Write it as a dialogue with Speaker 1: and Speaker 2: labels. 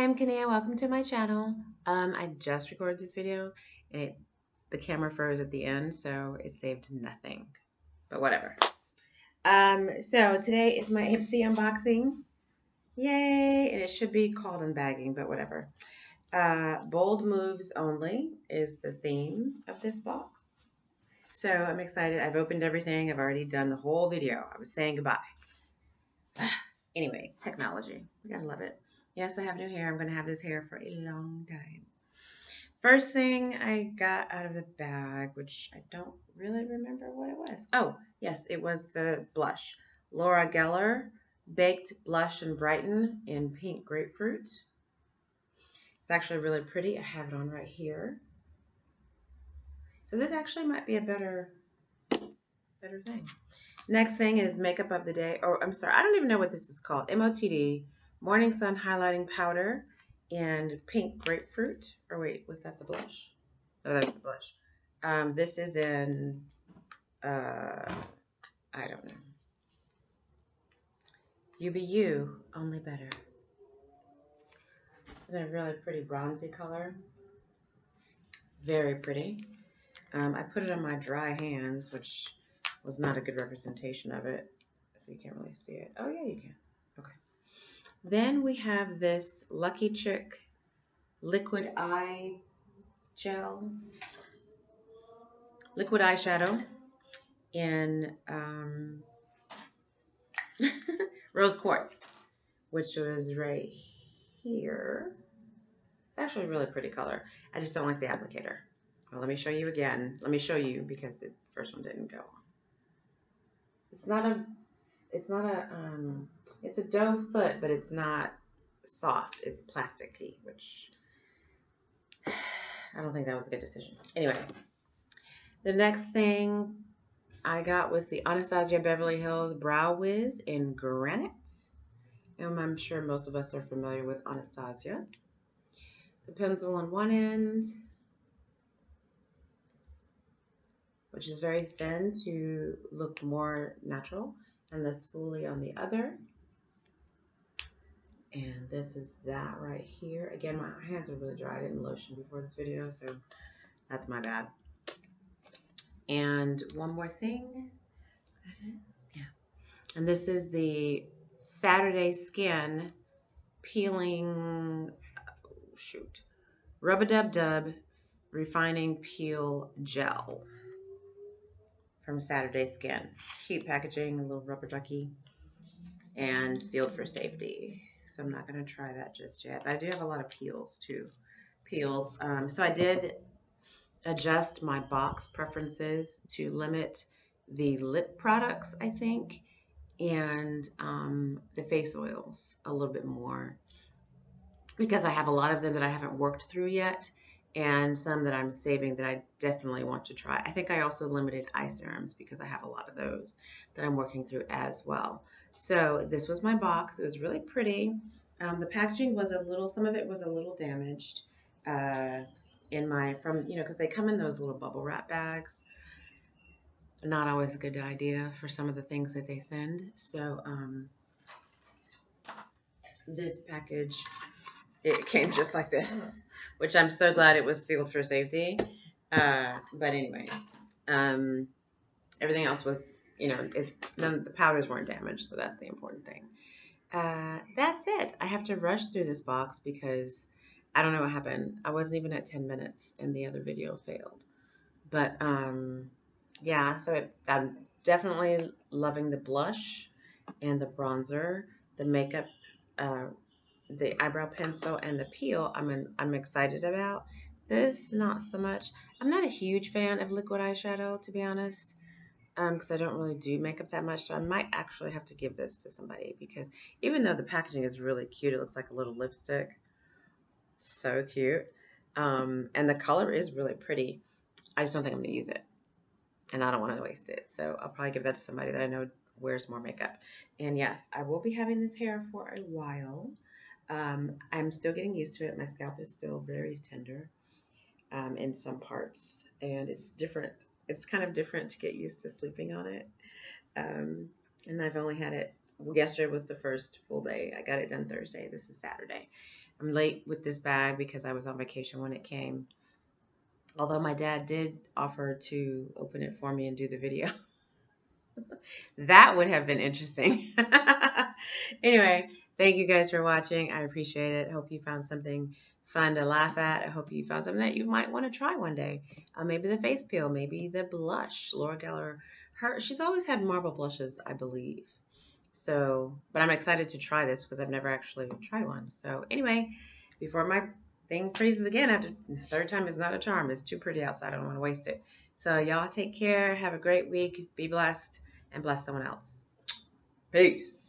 Speaker 1: Hi, I'm Kania. Welcome to my channel. I just recorded this video and the camera froze at the end, so it saved nothing. But whatever. So today is my IPSY unboxing. Yay! And it should be called unbagging, but whatever. Bold moves only is the theme of this box. So I'm excited. I've opened everything. I've already done the whole video. I was saying goodbye. Anyway, technology. You gotta love it. Yes, I have new hair. I'm gonna have this hair for a long time. First thing I got out of the bag, which I don't really remember what it was. Oh, yes, it was the blush. Laura Geller Baked Blush and Brighten in Pink Grapefruit. It's actually really pretty. I have it on right here. So this actually might be a better thing. Next thing is Makeup of the Day. Or I'm sorry, I don't even know what this is called. MOTD Morning Sun Highlighting Powder and Pink Grapefruit. Or wait, was that the blush? Oh, that was the blush. This is in, I don't know. UBU, only better. It's in a really pretty bronzy color. Very pretty. I put it on my dry hands, which was not a good representation of it. So you can't really see it. Oh, yeah, you can. Okay. Then we have this Lucky Chick Liquid Eye Gel. Liquid eyeshadow in Rose Quartz, which was right here. It's actually a really pretty color. I just don't like the applicator. Well, let me show you again. Let me show you because the first one didn't go. It's a doe foot, but it's not soft. It's plasticky, which I don't think that was a good decision. Anyway, the next thing I got was the Anastasia Beverly Hills Brow Wiz in Granite. And I'm sure most of us are familiar with Anastasia. The pencil on one end, which is very thin to look more natural, and the spoolie on the other. And this is that right here. Again, my hands are really dry. I didn't lotion before this video, so that's my bad. And one more thing. Is that it? Yeah. And this is the Saturday Skin Peeling, Rub-a-Dub-Dub Refining Peel Gel from Saturday Skin. Cute packaging, a little rubber ducky, and sealed for safety. So I'm not going to try that just yet. I do have a lot of peels too. So I did adjust my box preferences to limit the lip products, I think, and the face oils a little bit more, because I have a lot of them that I haven't worked through yet, and some that I'm saving that I definitely want to try. I think I also limited eye serums because I have a lot of those that I'm working through as well. So this was my box. It was really pretty. The packaging was some of it was a little damaged because they come in those little bubble wrap bags. Not always a good idea for some of the things that they send. So this package, it came just like this, which I'm so glad it was sealed for safety. But anyway, everything else was, none of the powders weren't damaged, so that's the important thing. That's it. I have to rush through this box because I don't know what happened. I wasn't even at 10 minutes and the other video failed. But yeah, so I'm definitely loving the blush and the bronzer, the makeup, the eyebrow pencil, and the peel. I'm excited about this. Not so much. I'm not a huge fan of liquid eyeshadow, to be honest, because I don't really do makeup that much. So I might actually have to give this to somebody, because even though the packaging is really cute, it looks like a little lipstick. So cute. And the color is really pretty. I just don't think I'm going to use it, and I don't want to waste it. So I'll probably give that to somebody that I know wears more makeup. And yes, I will be having this hair for a while. I'm still getting used to it. My scalp is still very tender in some parts, and it's different. It's kind of different to get used to sleeping on it. And I've only had it Yesterday was the first full day. I got it done Thursday. This is Saturday. I'm late with this bag because I was on vacation when it came. Although my dad did offer to open it for me and do the video. That would have been interesting. Anyway, thank you guys for watching. I appreciate it. Hope you found something fun to laugh at. I hope you found something that you might want to try one day. Maybe the face peel, maybe the blush. Laura Geller, she's always had marble blushes, I believe. So, but I'm excited to try this because I've never actually tried one. So anyway, before my thing freezes again, after third time is not a charm. It's too pretty outside. I don't want to waste it. So y'all take care. Have a great week. Be blessed and bless someone else. Peace.